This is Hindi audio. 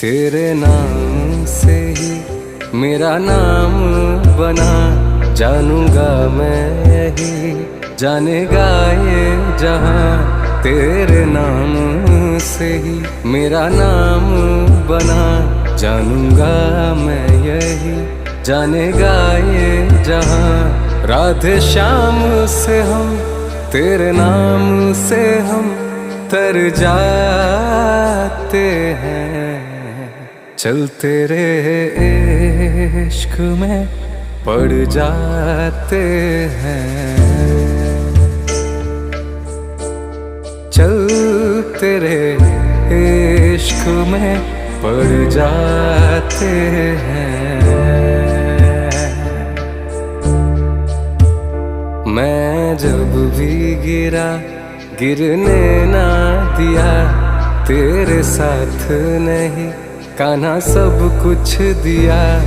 तेरे नाम से ही मेरा नाम बना, जानूंगा मैं यही, जानेगा ये जहां। तेरे नाम से ही मेरा नाम बना, जानूंगा मैं यही, जानेगा ये जहां। राधे श्याम से हम, तेरे नाम से हम तर जाते हैं। चल तेरे इश्क में पड़ जाते हैं। चल तेरे इश्क में पड़ जाते हैं। मैं जब भी गिरा, गिरने ना दिया, तेरे साथ नहीं कान्हा सब कुछ दिया।